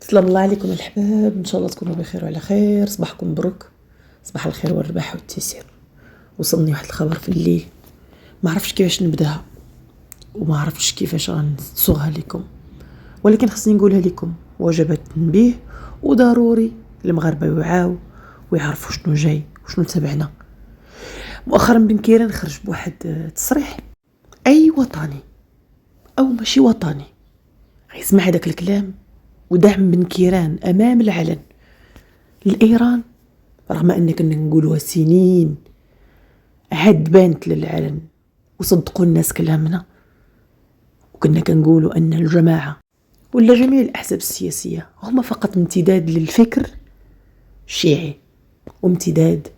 سلام الله عليكم الحباب، ان شاء الله تكونوا بخير وعلى خير. صباحكم مبروك، صباح الخير والرباح والتيسير. وصلني واحد الخبر في الليل، ما عرفتش كيفاش نبداها وما عرفتش كيفاش غنصوغها لكم، ولكن خصني نقولها لكم وجب التنبيه، وضروري المغاربه يوعاو ويعرفوا شنو جاي وشنو تبعنا. مؤخرا بن كيران خرج بواحد تصريح، اي وطني او ماشي وطني غيسمع هذاك الكلام ودعم بن كيران امام العلن لايران، رغم ان كنا نقولوها سنين، عاد بانت للعلن وصدقوا الناس كلامنا، وكنا كنقولوا ان الجماعه ولا جميع الاحزاب السياسيه هما فقط امتداد للفكر الشيعي وامتداد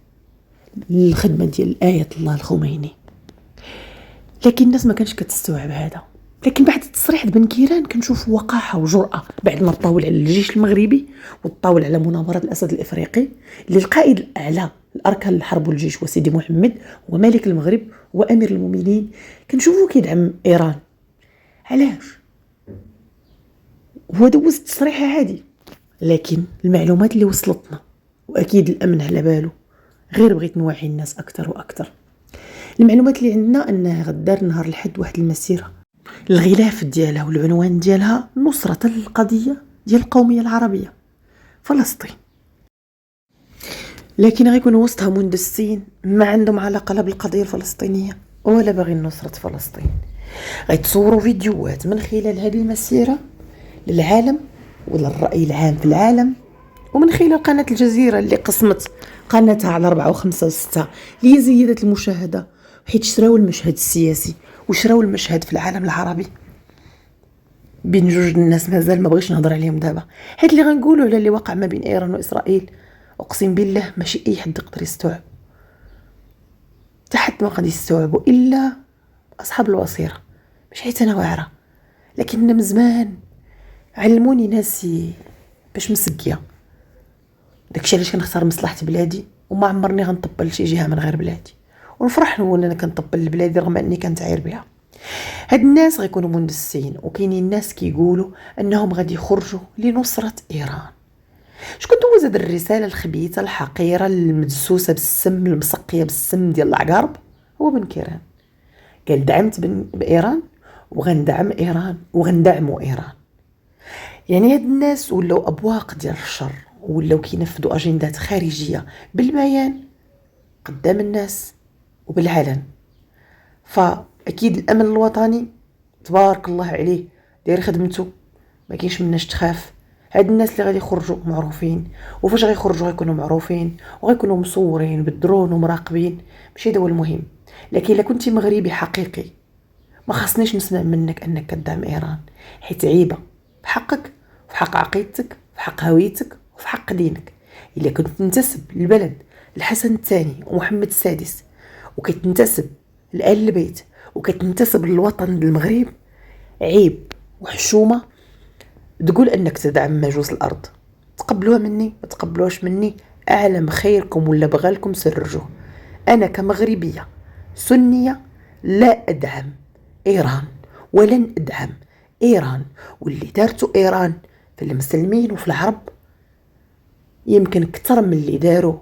للخدمه ديال آية الله الخميني. لكن الناس ما كانش كتستوعب هذا. لكن بعد تصريح بن كيران كنشوف وقاحه وجرأه بعد ما طاول على الجيش المغربي وطاول على مناورة الأسد الإفريقي اللي القائد الأعلى الأركان الحرب والجيش وسيدي محمد وملك المغرب وأمير المؤمنين كنشوفه كيدعم إيران. علاش؟ هو دوز تصريح عادي، لكن المعلومات اللي وصلتنا وأكيد الأمن على باله، غير بغيت نوعي الناس أكثر وأكثر. المعلومات اللي عندنا أنه غدار نهار الحد واحد المسيرة، الغلاف ديالها والعنوان ديالها نصرة القضية ديال القومية العربية فلسطين، لكن غيكونوا وسطها مندسين ما عندهم علاقة لا بالقضية الفلسطينية ولا باغي نصرة فلسطين. غيتصوروا فيديوهات من خلال هذه المسيرة للعالم وللرأي العام في العالم، ومن خلال قناة الجزيرة اللي قسمت قناتها على 4 و5 و6 ليزيدت المشاهدة، حيت شراو المشهد السياسي وشراو المشهد في العالم العربي بين جوج الناس مازال ما بغيش نهضر عليهم دابا، حيت اللي غنقولوا على اللي وقع ما بين ايران واسرائيل اقسم بالله ماشي اي حد يقدر يستوعب، حتى حد ما غادي يستوعبوا الا اصحاب البصيره، مش حيت انا واعره، لكن من زمان علموني ناسي باش مسكيه. داكشي علاش كنختار مصلحه بلادي وما عمرني غنطبل لشي جهه من غير بلادي، ونفرح نقول انا كنطبل لبلادي رغم اني كنتعاير بها. هاد الناس غيكونوا مندسين، وكاينين الناس كيقولوا انهم غادي يخرجوا لنصرة ايران. شكون دوز هاد الرسالة الخبيثة الحقيرة المدسوسة بالسم المسقية بالسم ديال العقارب؟ هو بن كيران قال دعمت بايران وغندعم ايران وغندعموا ايران. يعني هاد الناس ولاو ابواق ديال الشر ولاو كينفذوا اجندات خارجية بالبيان قدام الناس وبالعلن. فاكيد الامن الوطني تبارك الله عليه داير خدمته، ما كاينش مناش تخاف. هاد الناس اللي غادي يخرجوا معروفين، وفاش غيخرجوا غيكونوا معروفين وغيكونوا مصورين بالدرون ومراقبين، ماشي هذا هو المهم. لكن الا كنتي مغربي حقيقي ما خاصنيش نسمع منك انك كدعم ايران، حيت عيبه بحقك وفي حق عقيدتك وفي حق هويتك وفي حق دينك. الا كنت تنتسب للبلد الحسن الثاني ومحمد السادس وكتنتسب لآل البيت وكتنتسب للوطن المغرب، عيب وحشومه تقول انك تدعم مجوس الارض. تقبلوها مني ما تقبلوهاش مني، اعلم خيركم ولا بغالكم سرجوه. انا كمغربيه سنيه لا ادعم ايران ولن ادعم ايران، واللي دارته ايران في المسلمين وفي العرب يمكن اكثر من اللي داروا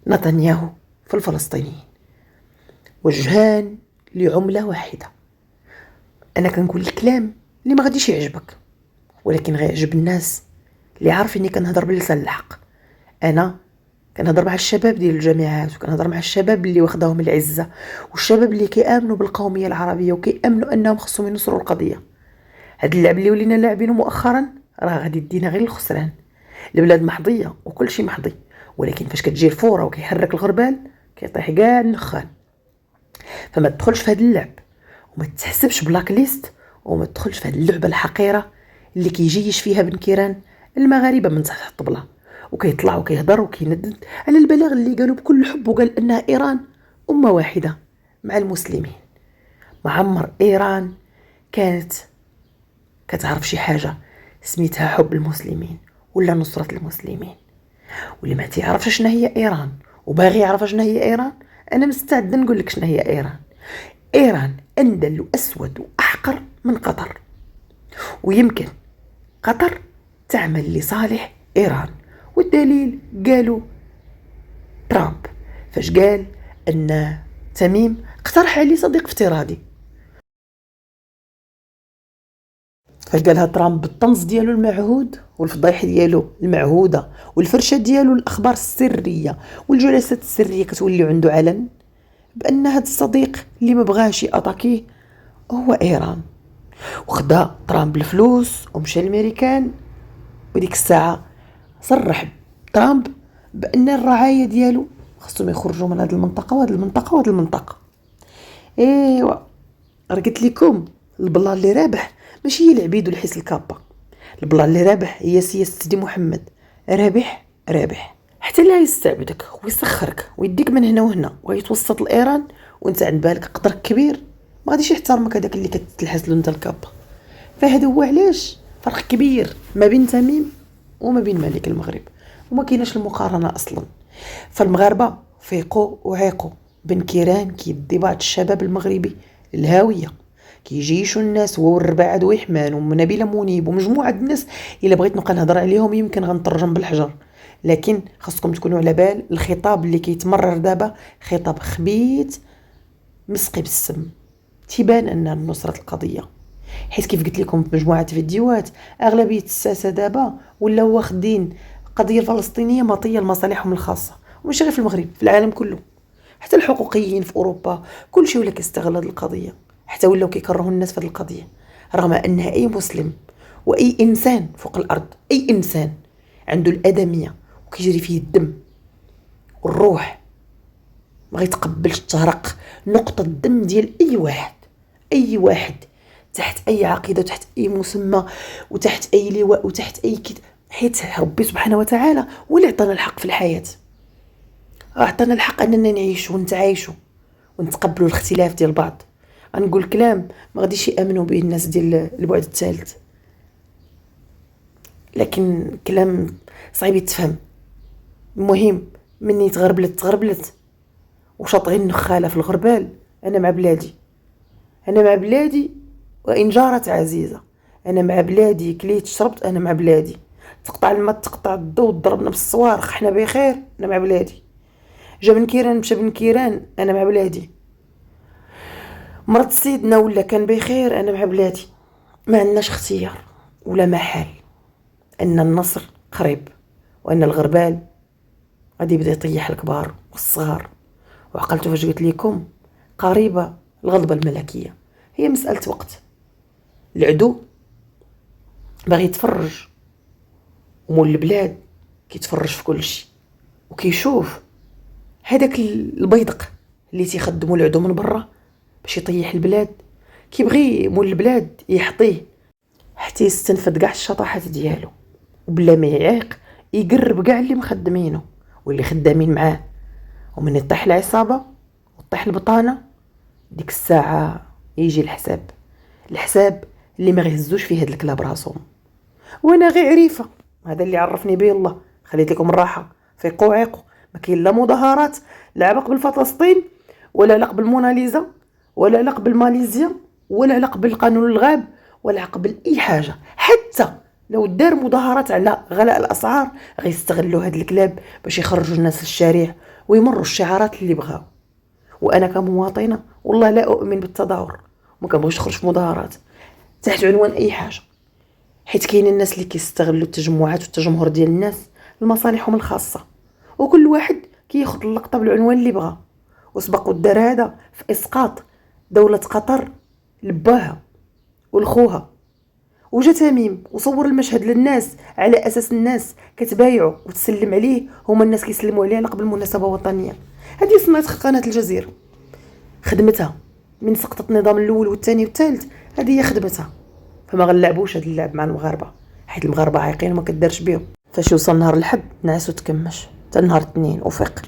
نتنياهو في الفلسطينيين. وجهان لعمله واحده. انا كنقول الكلام اللي ما غاديش يعجبك، ولكن غيعجب الناس اللي عارفيني كنهضر باللسان الحق. انا كنهضر مع الشباب ديال الجامعات وكنهضر مع الشباب اللي واخداهم العزه والشباب اللي كيامنوا بالقوميه العربيه وكيامنوا انهم خصهم ينصروا القضيه. هاد اللعب اللي ولينا لاعبينه مؤخرا راه غادي يدينا غير الخسران. البلاد محظيه وكل شيء محظي، ولكن فاش كتجي الفوره وكيحرك الغربال كيطيح كاع النخان. فما تدخلش في هاد اللعب وما تحسبش بلاك ليست، وما تدخلش في هاد اللعبه الحقيره اللي كيجيش فيها بن كيران المغاربه من تحت الطبله وكيطلع وكيهضر وكيندد على البلاغ اللي قالوا بكل حب وقال انها ايران امه واحده مع المسلمين. معمر ايران كانت كتعرف شي حاجه سميتها حب المسلمين ولا نصره المسلمين. واللي ما تعرفش شنو هي ايران وباغي يعرف شنو هي ايران، انا مستعد نقول لك شنو هي ايران. ايران اندل واسود واحقر من قطر، ويمكن قطر تعمل لصالح إيران. والدليل قالوا ترامب فاش قال أن تميم اقترح عليه صديق افتراضي، فاش قالها ترامب بالطنز ديالو المعهود والفضايح ديالو المعهودة والفرشة ديالو الأخبار السرية والجلسات السرية كتولي عنده علن بأن هذا الصديق اللي ما بغاش يأطاكيه هو إيران. وخدا ترامب الفلوس ومشى لأمريكان، وديك الساعة صرح ترامب بأن الرعاية ديالو خصهم يخرجوا من هذه المنطقة وهذه المنطقة وهذه المنطقة. ايوا قلت لكم البلا اللي رابح ماشي هي العبيد والحس الكابا، البلا اللي رابح هي سياسة سيدي محمد. رابح رابح حتى اللي يستعبدك ويسخرك ويديك من هنا وهنا ويتوسط لإيران وانت عند بالك قدرك كبير ما غاديش يحترمك هذاك اللي كتلحس له انت الكابا. فهذا هو علاش فرق كبير ما بين تميم وما بين ملك المغرب، وما كايناش المقارنه اصلا. فالمغاربه فيقوا وعيقوا. بن كيران كيدي بعض الشباب المغربي الهاويه، كيجيشوا الناس هو والرباعد ويحمان ونبيله منيب ومجموعه الناس الا بغيت نبقى نهضر عليهم يمكن غنترجم بالحجر، لكن خاصكم تكونوا على بال الخطاب اللي كيتمرر دابا خطاب خبيث مسقي بالسم. تيبان ان نصرة القضيه، حيت كيف قلت لكم في مجموعه فيديوهات اغلبيه الساسه دابا ولاو واخدين القضيه الفلسطينيه مطيه لمصالحهم الخاصه، وماشي غير في المغرب، في العالم كله. حتى الحقوقيين في اوروبا كلشي ولا كيستغل هذه القضيه، حتى ولاو كيكرهوا الناس في هذه القضيه، رغم انها اي مسلم واي انسان فوق الارض، اي انسان عنده الادميه وكيجري فيه الدم والروح ما غيتقبلش تهرق نقطه دم ديال اي واحد تحت اي عقيده وتحت اي مسمى وتحت اي لواء وتحت اي حيت ربي سبحانه وتعالى ولا عطانا الحق في الحياه، عطانا الحق اننا نعيش ونتعايشوا ونتقبلوا الاختلاف ديال بعض. غنقول كلام ما غاديش يامنوا به الناس ديال البعد الثالث، لكن كلام صعيب يتفهم. المهم مني تغربلت وشاطغين النخاله في الغربال. انا مع بلادي وإن جارت عزيزة. أنا مع بلادي، كليت شربت أنا مع بلادي، تقطع الماء تقطع الضوء ضربنا بالصواريخ حنا بخير أنا مع بلادي. جا بن كيران مشى بن كيران أنا مع بلادي. مرض سيدنا ولا كان بخير أنا مع بلادي. ما عندناش اختيار ولا محال أن النصر قريب، وأن الغربال غادي يبدا يطيح الكبار والصغار. وعقلتوا فاش قلت لكم قريبة الغضبة الملكية، هي مسألة وقت. العدو باغي يتفرج ومول البلاد كيتفرج في كل شيء وكيشوف هذاك البيدق اللي تيخدموا العدو من برا باش يطيح البلاد، كيبغي مول البلاد يحطيه حتى يستنفد كاع الشطاحات ديالو وبلا ما يعيق يقرب كاع اللي مخدمينه واللي خدامين معاه. ومن يطيح العصابه وطيح البطانه ديك الساعه يجي الحساب اللي ما غيهزوش فيه هاد الكلاب راسهم. وانا غير عريفه، هذا اللي عرفني به الله. خليت لكم الراحه، فيقوا وعيقوا. ما كاين لا مظاهرات لا علاقه بالفلسطين ولا علاقه بالموناليزا ولا علاقه بالماليزيا ولا علاقه بالقانون الغاب ولا علاقه باي حاجه. حتى لو دار مظاهرات على غلاء الاسعار غيستغلوا هاد الكلاب باش يخرجوا الناس للشارع ويمروا الشعارات اللي بغاو. وانا كمواطنه والله لا اؤمن بالتظاهر، ما كنبغيش نخرج في مظاهرات تحت عنوان اي حاجه، حيت كاين الناس اللي كيستغلوا التجمعات والتجمهر ديال الناس لمصالحهم الخاصه، وكل واحد كياخذ اللقطه بالعنوان اللي بغا. وسبق ودار هذا في اسقاط دوله قطر لباها ولخوها. وجا تميم وصور المشهد للناس على اساس الناس كتبايعوا وتسلم عليه، هما الناس كيسلموا عليه قبل مناسبه وطنيه. هذه صنعت قناه الجزيره، خدمتها من سقطت النظام الاول والثاني والثالث، هذه هي خدمتها. فما غنلعبوش هذا اللعب مع المغاربه، حيت المغاربه عايقين وما كدارش بهم. فاش يوصل نهار الحد نعس وتكمش حتى نهار الاثنين وفيق.